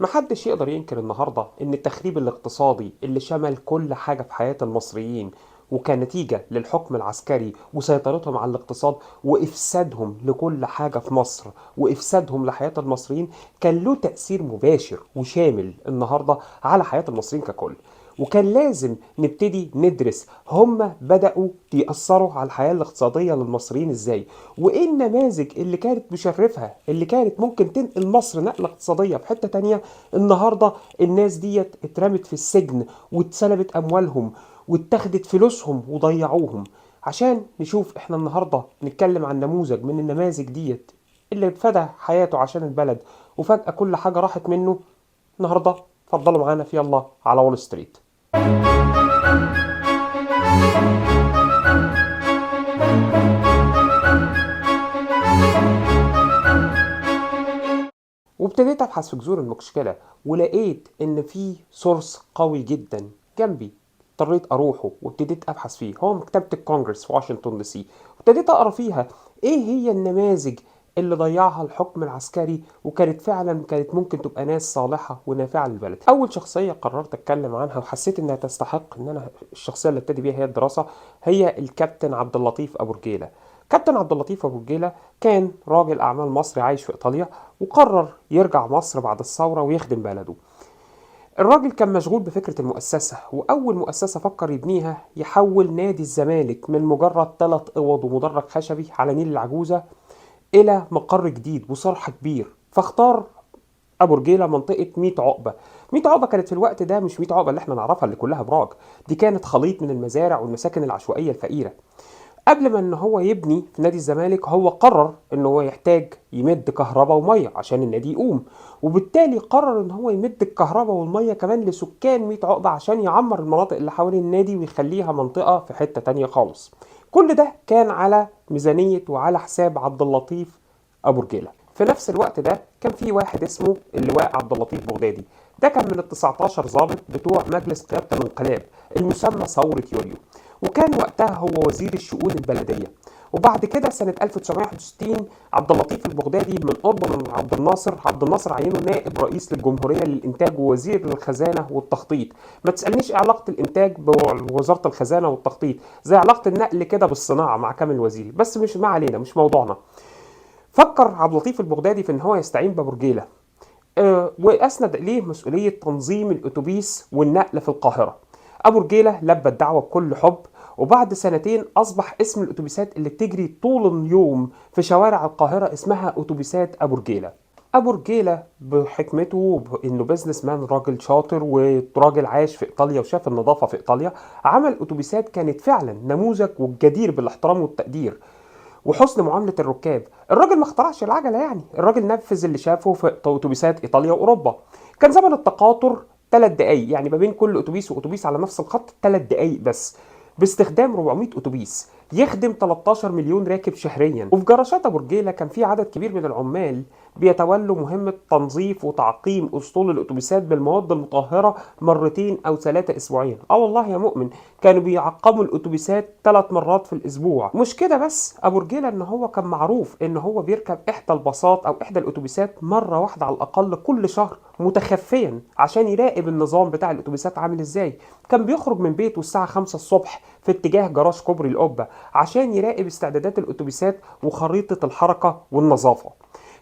محدش يقدر ينكر النهاردة إن التخريب الاقتصادي اللي شمل كل حاجة في حياة المصريين وكنتيجة للحكم العسكري وسيطرتهم على الاقتصاد وإفسادهم لكل حاجة في مصر وإفسادهم لحياة المصريين كان له تأثير مباشر وشامل النهاردة على حياة المصريين ككل. وكان لازم نبتدي ندرس هم بدأوا يأثروا على الحياة الاقتصادية للمصريين ازاي، وايه النماذج اللي كانت مشرفها اللي كانت ممكن تنقل مصر نقلة اقتصادية في حتة تانية. النهاردة الناس ديت اترمت في السجن واتسلبت أموالهم واتخذت فلوسهم وضيعوهم. عشان نشوف احنا النهاردة نتكلم عن نموذج من النماذج ديت اللي اتفدى حياته عشان البلد وفجأة كل حاجة راحت منه. النهاردة اتفضلوا معانا في يلا على وول ستريت. وابتديت ابحث في جذور المشكله ولقيت ان في سورس قوي جدا جنبي. اضطريت اروحه وابتديت ابحث فيه، هو مكتبه الكونجرس في واشنطن دي سي. وابتديت اقرا فيها ايه هي النماذج اللي ضيعها الحكم العسكري وكانت فعلا كانت ممكن تبقى ناس صالحه ونافعه للبلد. اول شخصيه قررت اتكلم عنها وحسيت انها تستحق ان انا الشخصيه اللي ابتدي بيها هي الدراسه، هي الكابتن عبد اللطيف ابو رجيله. كابتن عبد اللطيف ابو رجيله كان راجل اعمال مصري عايش في ايطاليا، وقرر يرجع مصر بعد الثورة ويخدم بلده. الراجل كان مشغول بفكرة المؤسسة، وأول مؤسسة فكر يبنيها يحول نادي الزمالك من مجرد 3 أوض ومدرج خشبي على نيل العجوزة إلى مقر جديد وصرح كبير. فاختار أبو رجيلة منطقة 100 عقبة. 100 عقبة كانت في الوقت ده مش 100 عقبة اللي احنا نعرفها اللي كلها براج، دي كانت خليط من المزارع والمساكن العشوائية الفقيرة. قبل ما ان هو يبني في نادي الزمالك هو قرر ان هو يحتاج يمد كهرباء وميه عشان النادي يقوم، وبالتالي قرر ان هو يمد الكهرباء والميه كمان لسكان 100 عقبة عشان يعمر المناطق اللي حوالين النادي ويخليها منطقة في حتة تانية خالص. كل ده كان على ميزانية وعلى حساب عبد اللطيف ابو رجيلة. في نفس الوقت ده كان في واحد اسمه اللواء عبد اللطيف بغدادي، ده كان من ال 19 ضابط بتوع مجلس قيادة الانقلاب المسمى ثورة يوليو، وكان وقتها هو وزير الشؤون البلدية. وبعد كده سنة 1961 عبد اللطيف البغدادي من قرب من عبد الناصر عينه نائب رئيس للجمهورية للإنتاج ووزير للخزانة والتخطيط. ما تسألنيش إيه علاقة الإنتاج بوزارة الخزانة والتخطيط، زي علاقة النقل كده بالصناعة مع كامل الوزيري، بس مش ما علينا مش موضوعنا. فكر عبد اللطيف البغدادي في ان هو يستعين ببرجيله، واسند اليه مسؤوليه تنظيم الاتوبيس والنقل في القاهره. ابو رجيله لبى الدعوه بكل حب، وبعد سنتين اصبح اسم الاتوبيسات اللي بتجري طول اليوم في شوارع القاهره اسمها اتوبيسات ابو رجيله. ابو رجيله بحكمته انه بزنس مان راجل شاطر وراجل عايش في ايطاليا وشاف النظافه في ايطاليا، عمل اتوبيسات كانت فعلا نموذج والجدير بالاحترام والتقدير وحسن معامله الركاب. الراجل ما اخترعش العجله، يعني الراجل نفذ اللي شافه في اتوبيسات ايطاليا واوروبا. كان زمن التقاطر 3 دقايق، يعني ما بين كل اتوبيس واتوبيس على نفس الخط 3 دقايق بس، باستخدام 400 اتوبيس يخدم 13 مليون راكب شهريا. وفي جراشات ابو رجيله كان في عدد كبير من العمال بيتولوا مهمه تنظيف وتعقيم اسطول الاتوبيسات بالمواد المطهره مرتين او 3 اسبوعيا. اه والله يا مؤمن، كانوا بيعقموا الاتوبيسات 3 مرات في الاسبوع. مش كده بس، ابو رجيله ان هو كان معروف ان هو بيركب احدى الباصات او احدى الاتوبيسات مره واحده على الاقل كل شهر متخفيا عشان يراقب النظام بتاع الاتوبيسات عامل ازاي. كان بيخرج من بيته الساعه 5 الصبح في اتجاه جراج كوبري القبه عشان يراقب استعدادات الاتوبيسات وخريطه الحركه والنظافه.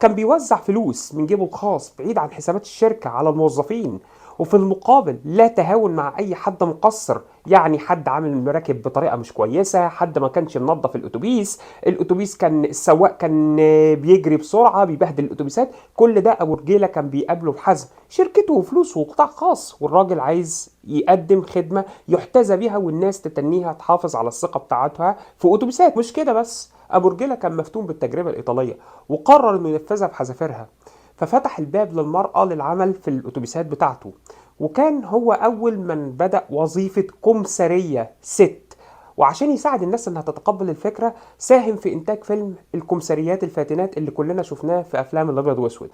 كان بيوزع فلوس من جيبه الخاص بعيد عن حسابات الشركة على الموظفين، وفي المقابل لا تهاون مع أي حد مقصر، يعني حد عامل المراكب بطريقة مش كويسة، حد ما كانش منظف الأتوبيس كان السواق كان بيجري بسرعة بيبهدل الأتوبيسات. كل ده أبو رجيلة كان بيقابله بحزم، شركته وفلوسه وقطاع خاص، والراجل عايز يقدم خدمة يحتذى بيها والناس تتنيها تحافظ على الثقة بتاعتها في أتوبيسات. مش كده بس، أبو رجيلة كان مفتون بالتجربة الإيطالية وقرر إنه ينفذها بحذافيرها، ففتح الباب للمرأة للعمل في الأتوبيسات بتاعته، وكان هو أول من بدأ وظيفة كمسارية ست. وعشان يساعد الناس انها تتقبل الفكرة ساهم في انتاج فيلم الكمساريات الفاتنات اللي كلنا شفناه في افلام الابيض واسود.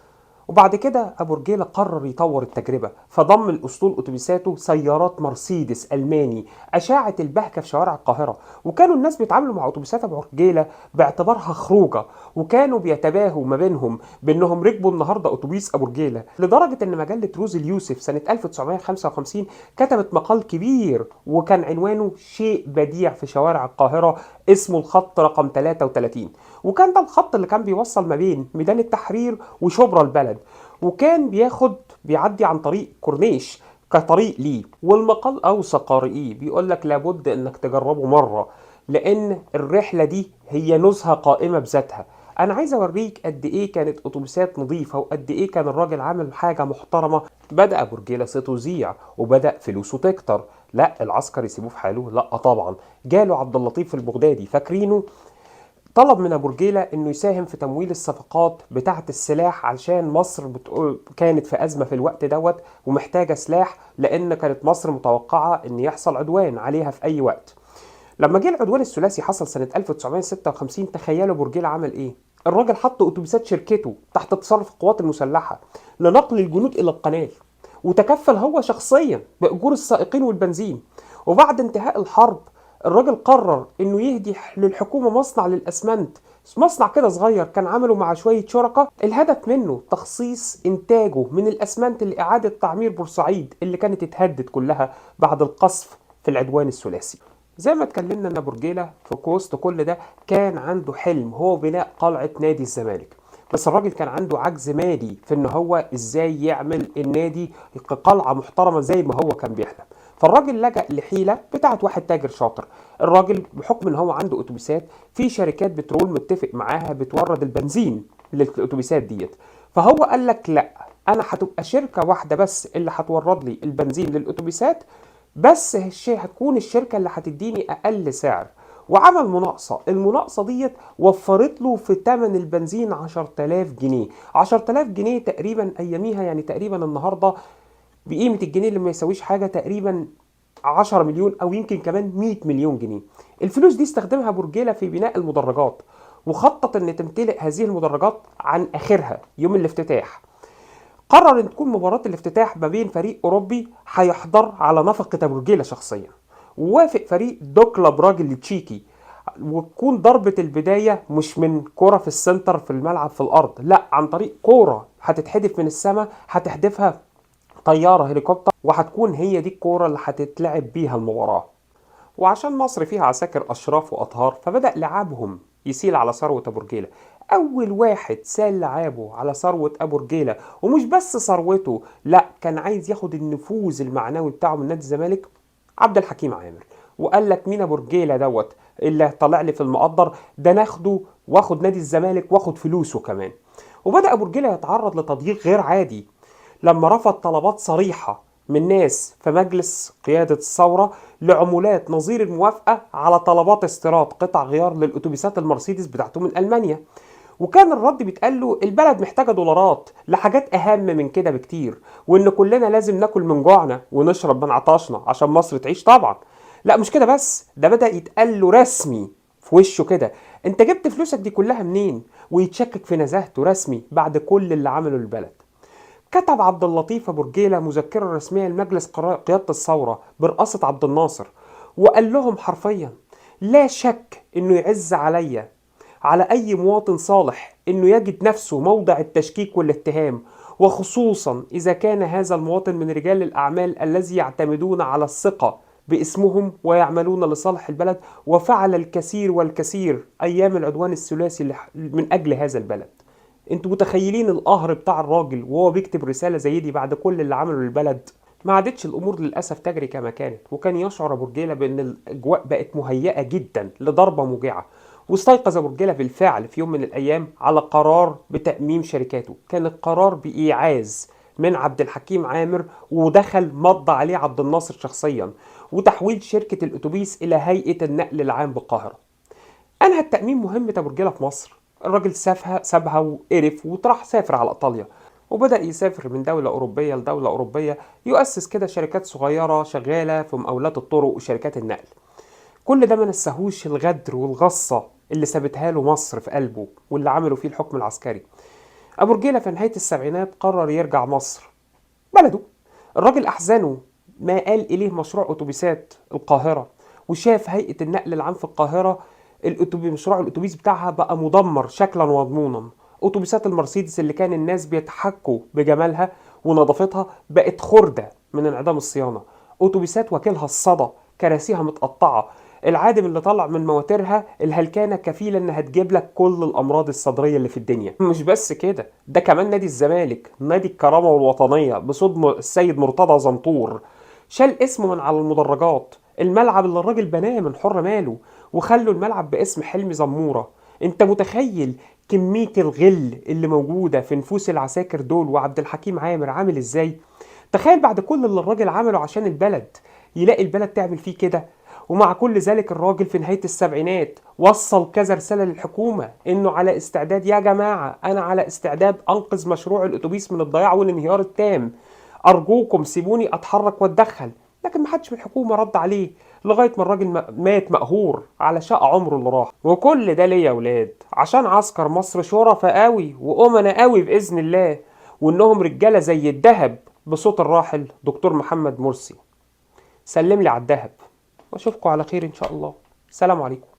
وبعد كده أبو رجيلة قرر يطور التجربة، فضم لأسطول أتوبيساته سيارات مرسيدس ألماني أشاعت البهجة في شوارع القاهرة. وكانوا الناس بيتعاملوا مع أتوبيسات أبو رجيلة باعتبارها خروجة، وكانوا بيتباهوا ما بينهم بأنهم ركبوا النهاردة أتوبيس أبو رجيلة، لدرجة أن مجلة روز اليوسف سنة 1955 كتبت مقال كبير وكان عنوانه شيء بديع في شوارع القاهرة اسمه الخط رقم 33. وكان ده الخط اللي كان بيوصل ما بين ميدان التحرير وشبرا البلد، وكان بيعدي عن طريق كورنيش كطريق ليه. والمقال اوصى قارئيه بيقول لك لابد انك تجربه مره، لان الرحله دي هي نزهه قائمه بذاتها. انا عايز اوريك قد ايه كانت اتوبيسات نظيفه وقد ايه كان الراجل عامل حاجه محترمه. بدا برجيله صيته يذيع وبدا فلوسه تكتر. لا العسكر يسيبوه في حاله؟ لا طبعا. جاله عبد اللطيف البغدادي فاكرينه، طلب من ابو رجيله انه يساهم في تمويل الصفقات بتاعه السلاح علشان مصر كانت في ازمه في الوقت دوت ومحتاجه سلاح، لان كانت مصر متوقعه ان يحصل عدوان عليها في اي وقت. لما جه العدوان الثلاثي حصل سنه 1956، تخيلوا ابو رجيله عمل ايه؟ الراجل حط اتوبيسات شركته تحت تصرف القوات المسلحه لنقل الجنود الى القناه، وتكفل هو شخصيا باجور السائقين والبنزين. وبعد انتهاء الحرب الراجل قرر انه يهدي للحكومه مصنع للاسمنت، مصنع كده صغير كان عمله مع شويه شركاء، الهدف منه تخصيص انتاجه من الاسمنت لاعاده تعمير بورسعيد اللي كانت اتهدت كلها بعد القصف في العدوان الثلاثي. زي ما اتكلمنا ان ابو رجيله في وسط كل ده كان عنده حلم، هو بناء قلعه نادي الزمالك. بس الراجل كان عنده عجز مالي في ان هو ازاي يعمل النادي كقلعه محترمه زي ما هو كان بيحلم. فالراجل لجأ لحيله بتاعت واحد تاجر شاطر. الراجل بحكم ان هو عنده اتوبيسات في شركات بترول متفق معاها بتورد البنزين للاتوبيسات ديت، فهو قال لك لا، انا هتبقى شركه واحده بس اللي هتورد لي البنزين للاتوبيسات، بس هتكون الشركه اللي هتديني اقل سعر. وعمل مناقصه، المناقصه ديت وفرت له في ثمن البنزين 10000 جنيه. 10000 جنيه تقريبا اياميها، يعني تقريبا النهارده بقيمه الجنيه اللي ما يساويش حاجه، تقريبا 10 مليون او يمكن كمان 100 مليون جنيه. الفلوس دي استخدمها برجيله في بناء المدرجات، وخطط ان تمتلئ هذه المدرجات عن اخرها يوم الافتتاح. قرر ان تكون مباراة الافتتاح ما بين فريق اوروبي هيحضر على نفقة ابو رجيلة شخصيا، ووافق فريق دوكلا براج التشيكي، وتكون ضربة البداية مش من كرة في السنتر في الملعب في الارض، لا عن طريق كورة هتتحدف من السماء، هتحدفها طيارة هليكوبتر، وهتكون هي دي الكورة اللي هتتلعب بيها المباراة. وعشان مصر فيها عساكر أشراف وأطهار فبدأ لعابهم يسيل على ثروة أبو رجيلة. أول واحد سال لعابه على ثروة أبو رجيلة، ومش بس ثروته، لا كان عايز ياخد النفوذ المعنوي بتاعه من نادي الزمالك، عبد الحكيم عامر. وقال لك مين أبو رجيلة دوت اللي طلع لي في المقدر ده، ناخده واخد نادي الزمالك واخد فلوسه كمان. وبدأ أبو رجيلة يتعرض لتضييق غير عادي لما رفض طلبات صريحة من ناس في مجلس قيادة الثورة لعمولات نظير الموافقة على طلبات استيراد قطع غيار للأتوبيسات المرسيدس بتاعته من ألمانيا. وكان الرد بيتقال له البلد محتاجة دولارات لحاجات أهم من كده بكتير، وإن كلنا لازم ناكل من جوعنا ونشرب من عطاشنا عشان مصر تعيش طبعا. لا مش كده بس، ده بدأ يتقال له رسمي في وشه كده، انت جبت فلوسك دي كلها منين؟ ويتشكك في نزاهته رسمي بعد كل اللي عمله البلد. كتب عبد اللطيف أبو رجيلة مذكرة رسمية لمجلس قيادة الثورة برئاسة عبد الناصر، وقال لهم حرفيا لا شك انه يعز عليا على اي مواطن صالح انه يجد نفسه موضع التشكيك والاتهام، وخصوصا اذا كان هذا المواطن من رجال الاعمال الذي يعتمدون على الثقة باسمهم ويعملون لصالح البلد، وفعل الكثير والكثير ايام العدوان الثلاثي من اجل هذا البلد. انتوا متخيلين القهر بتاع الراجل وهو بيكتب رسالة زي دي بعد كل اللي عمله للبلد؟ ما عادتش الامور للاسف تجري كما كانت، وكان يشعر ابو رجيله بان الاجواء بقت مهيئه جدا لضربه موجعه. واستيقظ ابو رجيله بالفعل في يوم من الايام على قرار بتاميم شركاته، كان القرار بايعاز من عبد الحكيم عامر، ودخل مضى عليه عبد الناصر شخصيا، وتحويل شركه الاتوبيس الى هيئه النقل العام بالقاهره. انهى التأمين مهمة أبو رجيلة في مصر. الراجل سابها وقرف وراح سافر على إيطاليا، وبدأ يسافر من دولة أوروبية لدولة أوروبية، يؤسس كده شركات صغيرة شغالة في مقاولات الطرق وشركات النقل. كل ده ما نساهوش الغدر والغصة اللي سابتها له مصر في قلبه واللي عملوا فيه الحكم العسكري. ابو رجيله في نهايه السبعينات قرر يرجع مصر بلده. الراجل احزنه ما قال اليه مشروع اتوبيسات القاهره، وشاف هيئه النقل العام في القاهره مشروع الاتوبيس بتاعها بقى مدمر شكلا ومضمونا. اتوبيسات المرسيدس اللي كان الناس بيتحكوا بجمالها ونظافتها بقت خردة من انعدام الصيانة. اتوبيسات واكلها الصدى، كراسيها متقطعة، العادم اللي طلع من مواترها الهلكانة كفيلة انها تجيب لك كل الامراض الصدرية اللي في الدنيا. مش بس كده، ده كمان نادي الزمالك، نادي الكرامة والوطنية بصوت السيد مرتضى زنطور، شال اسمه من على المدرجات. الملعب اللي الراجل بناه من حر ماله، وخلوا الملعب باسم حلمي زمورة. انت متخيل كمية الغل اللي موجودة في نفوس العساكر دول وعبد الحكيم عامر عامل ازاي؟ تخيل بعد كل اللي الراجل عمله عشان البلد يلاقي البلد تعمل فيه كده. ومع كل ذلك الراجل في نهاية السبعينات وصل كذا رسالة للحكومة انه على استعداد، يا جماعة انا على استعداد انقذ مشروع الاتوبيس من الضياع والانهيار التام، ارجوكم سيبوني اتحرك واتدخل. لكن محدش من الحكومة رد عليه لغاية ما الراجل مات مقهور على شقى عمره اللي راح. وكل ده ليه يا ولاد؟ عشان عسكر مصر شرفاء قوي وأمنا قوي بإذن الله، وإنهم رجالة زي الدهب بصوت الراحل دكتور محمد مرسي. سلم لي على الدهب، واشوفكم على خير ان شاء الله. سلام عليكم.